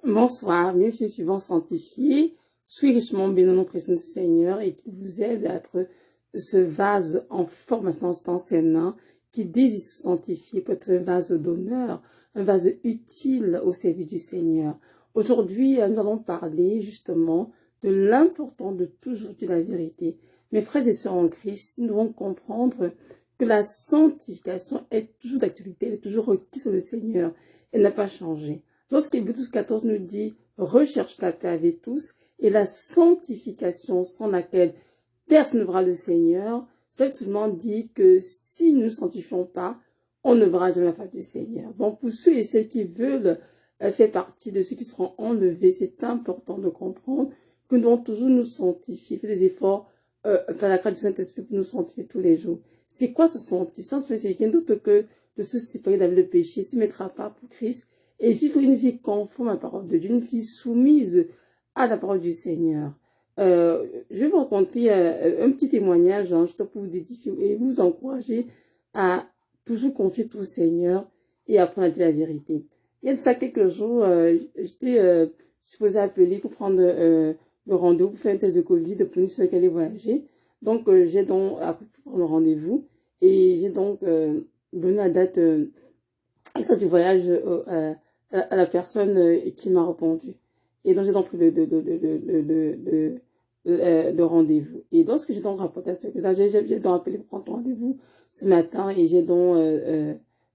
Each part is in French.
Bonsoir, bienvenue suivant sanctifié. Soyez richement béni dans le précieux Seigneur et qui vous aide à être ce vase en forme dans ses mains, qui désire se sanctifier pour être un vase d'honneur, un vase utile au service du Seigneur. Aujourd'hui, nous allons parler justement de l'importance de toujours dire la vérité. Mes frères et sœurs en Christ, nous devons comprendre que la sanctification est toujours d'actualité, elle est toujours requise sur le Seigneur. Elle n'a pas changé. Lorsqu'Hébreux 12,14 nous dit « Recherche la paix avec tous » et la sanctification sans laquelle personne ne verra le Seigneur, effectivement dit que si nous ne sanctifions pas, on ne verra jamais la face du Seigneur. Donc pour ceux et celles qui veulent faire partie de ceux qui seront enlevés, c'est important de comprendre que nous devons toujours nous sanctifier, faire des efforts par la grâce du Saint-Esprit pour nous sanctifier tous les jours. C'est quoi se sanctifier? Sanctifier, c'est rien d'autre que de se séparer d'avec le péché, se mettre à part pour Christ, et vivre une vie conforme à la parole de Dieu, une vie soumise à la parole du Seigneur. Je vais vous raconter un petit témoignage, hein, juste pour vous édifier et vous encourager à toujours confier tout au Seigneur et apprendre à dire la vérité. Il y a de ça quelques jours, j'étais supposée appeler pour prendre le rendez-vous pour faire un test de Covid pour une soeur qui allait voyager. Donc, j'ai donc appris pour prendre le rendez-vous et j'ai donc donné la date exacte du voyage à la personne qui m'a répondu. Et donc, j'ai donc pris le rendez-vous. Et lorsque j'ai donc rapporté à ce que j'ai donc appelé pour prendre rendez-vous ce matin et j'ai donc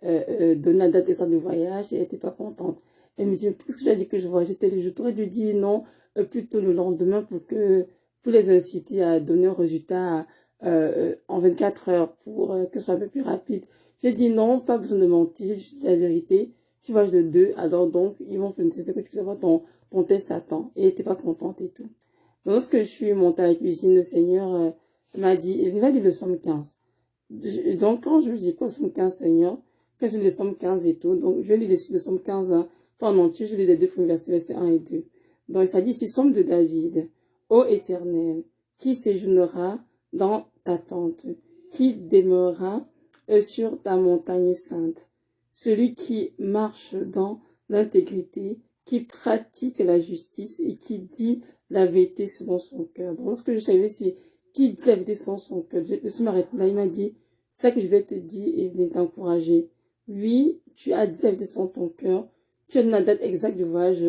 donné la date exacte du voyage et elle n'était pas contente. Elle me dit, qu'est-ce que j'ai dit que je voyageais? Je t'aurais dû dire non plutôt le lendemain pour les inciter à donner un résultat en 24 heures pour que ce soit un peu plus rapide. J'ai dit non, pas besoin de mentir, je dis la vérité. Tu voyages de 2, alors donc, ils vont faire nécessaire que tu puisses avoir ton test à temps. Et elle n'était pas contente et tout. Donc, lorsque je suis montée à la cuisine, le Seigneur m'a dit, il va lire le Somme 15. Donc, quand je lui dis quoi, le Somme 15, Seigneur, quand je lis le Somme 15 et tout, donc, je lis le Somme 15, hein, pas en entier, je lis les deux premiers versets, versets 1 et 2. Donc, ça dit, c'est Somme de David, ô Éternel, qui séjournera dans ta tente, qui demeurera sur ta montagne sainte, celui qui marche dans l'intégrité, qui pratique la justice et qui dit la vérité selon son cœur. Donc, ce que je savais, c'est qui dit la vérité selon son cœur. Je suis m'arrêter là, il m'a dit, c'est ça que je vais te dire et je vais t'encourager. Oui, tu as dit la vérité selon ton cœur, tu as donné la date exacte du voyage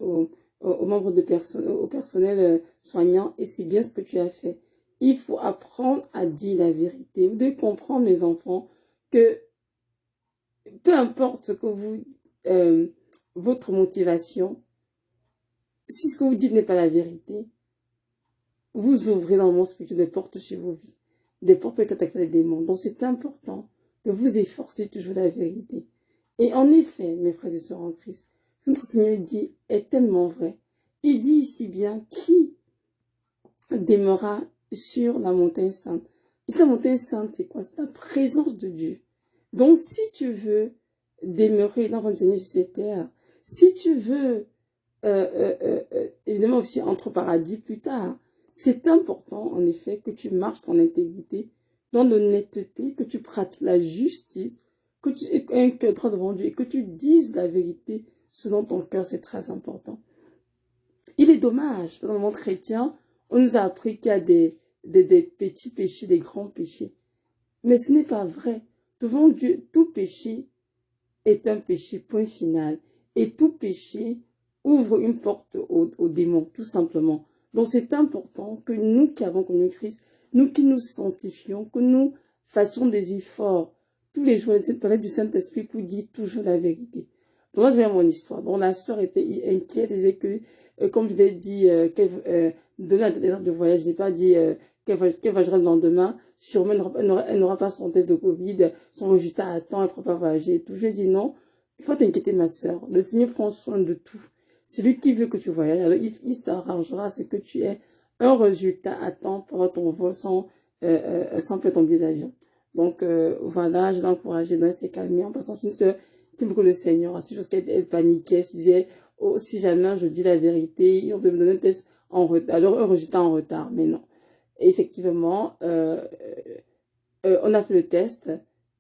aux membres au personnel soignant et c'est bien ce que tu as fait. Il faut apprendre à dire la vérité. Vous devez comprendre, mes enfants, que peu importe ce que votre motivation, si ce que vous dites n'est pas la vérité, vous ouvrez dans le monde spirituel des portes chez vos vies. Des portes peuvent attaquer les démons. Donc c'est important de vous efforcer toujours la vérité. Et en effet, mes frères et sœurs en Christ, notre Seigneur dit est tellement vrai. Il dit ici bien qui demeurera sur la montagne sainte. Et la montagne sainte, c'est quoi? C'est la présence de Dieu. Donc, si tu veux demeurer dans votre Seigneur sur cette terre, si tu veux, évidemment aussi entre au paradis plus tard, c'est important, en effet, que tu marches en intégrité, dans l'honnêteté, que tu pratiques la justice, que tu aies un cœur droit devant Dieu et que tu dises la vérité selon ton cœur, c'est très important. Il est dommage, dans le monde chrétien, on nous a appris qu'il y a des petits péchés, des grands péchés. Mais ce n'est pas vrai. Devant Dieu, tout péché est un péché, point final. Et tout péché ouvre une porte au démon, tout simplement. Donc c'est important que nous qui avons connu Christ, nous qui nous sanctifions, que nous fassions des efforts tous les jours, cette palette du Saint-Esprit pour dire toujours la vérité. Donc là, je viens à mon histoire. Donc la sœur était inquiète, elle disait que, comme je l'ai dit, qu'elle donnait des heures de voyage, je n'ai pas dit qu'elle voyagera le lendemain, sûrement elle n'aura pas son test de Covid, son résultat à temps, elle ne pourra pas voyager et tout. Je lui ai dit non, il faut t'inquiéter ma sœur, le Seigneur prend soin de tout. C'est lui qui veut que tu voyages, alors il s'arrangera à ce que tu aies un résultat à temps pour ton vol sans perdre ton billet d'avion. Donc voilà, je l'ai encouragée, elle s'est calmée en passant sur une sœur qui aime beaucoup le Seigneur. C'est juste qu'elle paniquait, elle se disait, oh, si jamais je dis la vérité, ils vont me donner un test en retard, alors un résultat en retard, mais non. Et effectivement, on a fait le test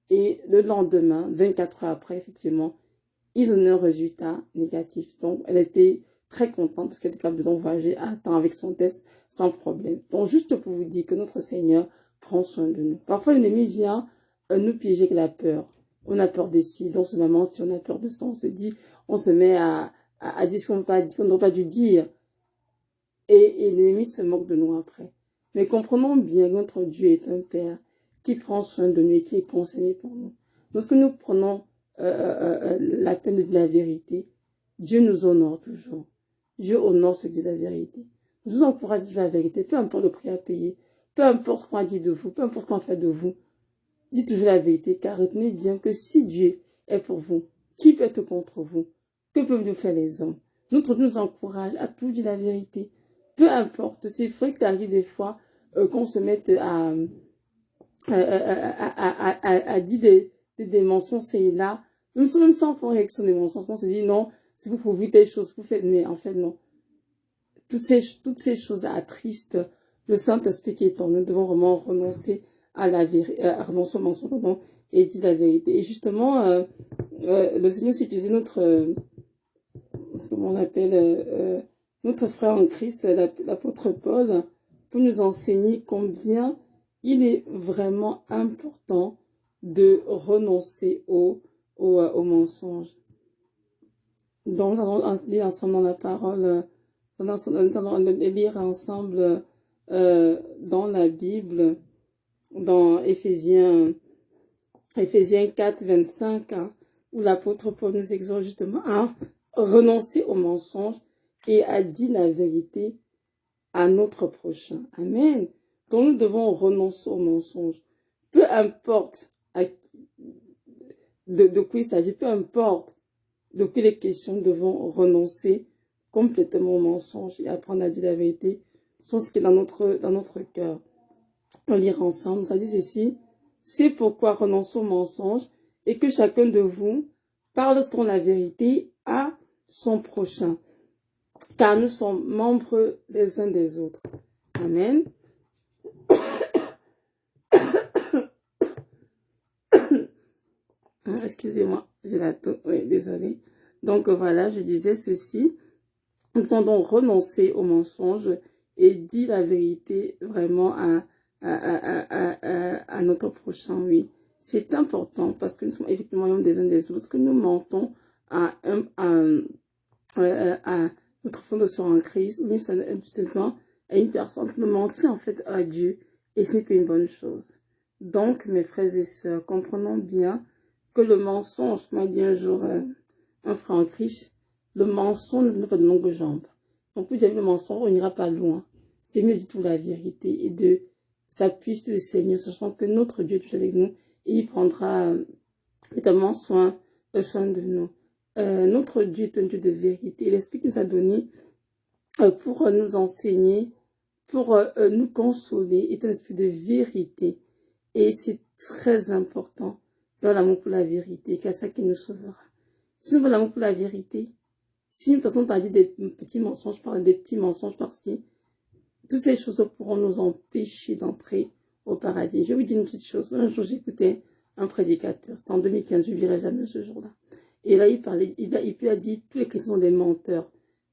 et le lendemain, 24 heures après, effectivement, ils ont eu un résultat négatif. Donc, elle était très contente parce qu'elle était capable de voyager à temps avec son test sans problème. Donc, juste pour vous dire que notre Seigneur prend soin de nous. Parfois, l'ennemi vient nous piéger avec la peur. On a peur des ci, dans ce moment, si on a peur de ça, on se dit, on se met à dire ce qu'on n'aurait pas dû dire. Et l'ennemi se moque de nous après. Mais comprenons bien que notre Dieu est un Père qui prend soin de nous et qui est concerné pour nous. Lorsque nous prenons la peine de dire la vérité, Dieu nous honore toujours. Dieu honore ceux qui disent la vérité. Je vous encourage à dire la vérité, peu importe le prix à payer, peu importe ce qu'on a dit de vous, peu importe ce qu'on a fait de vous. Dites toujours la vérité, car retenez bien que si Dieu est pour vous, qui peut être contre vous? Que peuvent nous faire les hommes? Notre Dieu nous encourage à tout dire la vérité. Peu importe, c'est vrai que t'arrives des fois qu'on se mette à dire des mensonges, c'est là. Même sans faire réaction des mensonges, on se dit non, c'est vous prouver telle chose, vous faites, mais en fait non. Toutes ces choses attristent le Saint-Esprit qui est en nous. Nous devons vraiment renoncer à la vérité, renoncer au mensonge, pardon, et dire la vérité. Et justement, le Seigneur s'est utilisé notre, comment on appelle, notre frère en Christ, l'apôtre Paul, pour nous enseigner combien il est vraiment important de renoncer au mensonge. Donc, nous allons lire ensemble dans la parole, nous allons lire ensemble dans la Bible, dans Éphésiens 4, 25, hein, où l'apôtre Paul nous exhorte justement à renoncer au mensonge et à dire la vérité à notre prochain. Amen. Donc nous devons renoncer au mensonge. Peu importe de quoi il s'agit, peu importe de quoi il est question, nous devons renoncer complètement au mensonge et apprendre à dire la vérité sur ce qui est dans notre cœur. On lira ensemble, ça dit ceci: c'est pourquoi renoncer au mensonge et que chacun de vous parle selon la vérité à son prochain, car nous sommes membres les uns des autres. Amen. Excusez-moi, j'ai la toux. Oui, désolée. Donc voilà, je disais ceci. Nous devons renoncer au mensonge et dire la vérité vraiment à notre prochain, oui. C'est important parce que nous sommes effectivement des uns des autres, que nous mentons à notre fondation en Christ, ou simplement à une personne, nous mentir en fait à Dieu, et ce n'est pas une bonne chose. Donc, mes frères et sœurs, comprenons bien que le mensonge, m'a dit un jour un frère en Christ, le mensonge n'a pas de longues jambes. Donc, vous avez le mensonge, on n'ira pas loin. C'est mieux de dire tout la vérité et de s'appuyer sur le Seigneur, sachant que notre Dieu est toujours avec nous et il prendra notamment soin de nous. Notre Dieu est un Dieu de vérité. L'Esprit nous a donné pour nous enseigner, pour nous consoler, est un esprit de vérité. Et c'est très important dans l'amour pour la vérité, car c'est ça qui nous sauvera. Si nous avons l'amour pour la vérité, si une personne t'a dit des petits mensonges des petits mensonges par-ci, toutes ces choses pourront nous empêcher d'entrer au paradis. Je vais vous dire une petite chose. Un jour, j'écoutais un prédicateur. C'était en 2015, je ne verrai jamais ce jour-là. Et là, il a dit, tous les chrétiens sont des menteurs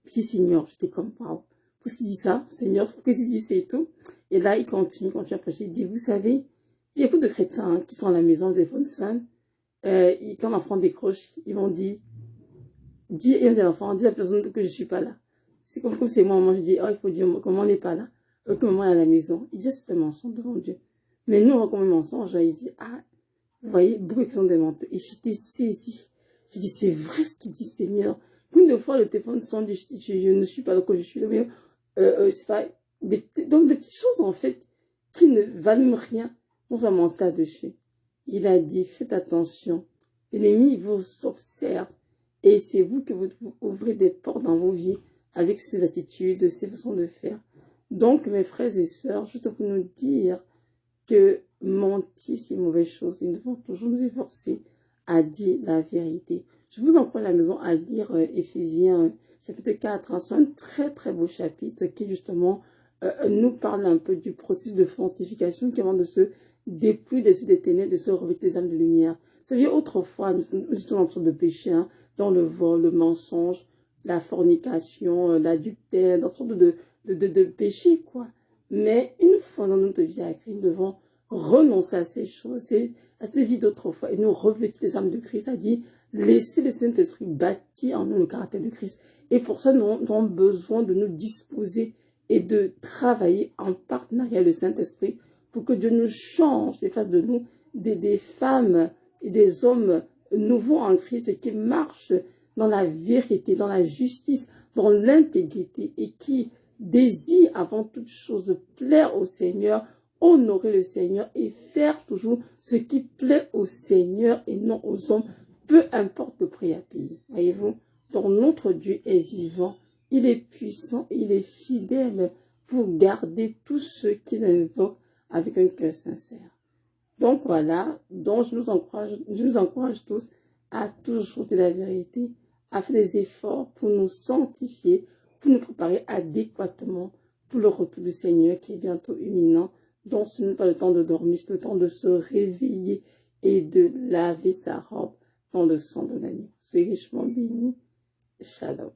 qui s'ignorent. J'étais comme, waouh. Pourquoi il dit ça, Seigneur? Pourquoi il dit ça et tout? Et là, il continue à prêcher. Il dit, vous savez, il y a beaucoup de chrétiens qui sont à la maison, des téléphone sonne. Quand l'enfant décroche, ils vont dire, dis à l'enfant, dis à la personne que je suis pas là. C'est comme c'est moi, je dis, oh, il faut dire, comment on n'est pas là, que maman est à la maison. Il dit, c'est un mensonge devant Dieu. Mais nous, on comme un mensonge, il dit, ah, vous voyez, beaucoup qui sont des menteurs. Et j'étais saisie. Je dis, c'est vrai ce qu'il dit, Seigneur. Une de fois, le téléphone sonne, je ne suis pas là quand je suis là, mais c'est pas, donc des petites choses, en fait, qui ne valent rien. On va monter là-dessus. Il a dit, faites attention. L'ennemi vous observe. Et c'est vous que vous ouvrez des portes dans vos vies avec ces attitudes, ces façons de faire. Donc, mes frères et sœurs, juste pour nous dire que mentir, c'est une mauvaise chose. Nous devons toujours nous efforcer à dire la vérité. Je vous encourage à la maison à lire Éphésiens chapitre 4. C'est un très très beau chapitre qui justement nous parle un peu du processus de sanctification qui avant de se dépouiller des ténèbres, de se revêtir des âmes de lumière. Vous savez, autrefois, nous étions en sorte de péché, hein. dans le vol, le mensonge, la fornication, l'adultère, dans sortes de péchés, quoi. Mais une fois dans notre vie à Christ, nous devons renoncer à ces choses, à cette vie d'autrefois, et nous revêtir les âmes de Christ, c'est-à-dire laisser le Saint-Esprit bâtir en nous le caractère de Christ. Et pour ça, nous avons besoin de nous disposer et de travailler en partenariat avec le Saint-Esprit pour que Dieu nous change et fasse de nous des femmes et des hommes nouveaux en Christ et qui marchent dans la vérité, dans la justice, dans l'intégrité et qui désirent avant toute chose plaire au Seigneur, honorer le Seigneur et faire toujours ce qui plaît au Seigneur et non aux hommes, peu importe le prix à payer. Voyez-vous, donc notre Dieu est vivant, il est puissant, il est fidèle pour garder tous ceux qui l'invoquent avec un cœur sincère. Donc voilà, donc je nous encourage tous à toujours dire la vérité, à faire des efforts pour nous sanctifier, pour nous préparer adéquatement pour le retour du Seigneur qui est bientôt imminent. Donc ce n'est pas le temps de dormir, c'est le temps de se réveiller et de laver sa robe dans le sang de l'agneau. Soyez richement bénis. Shalom.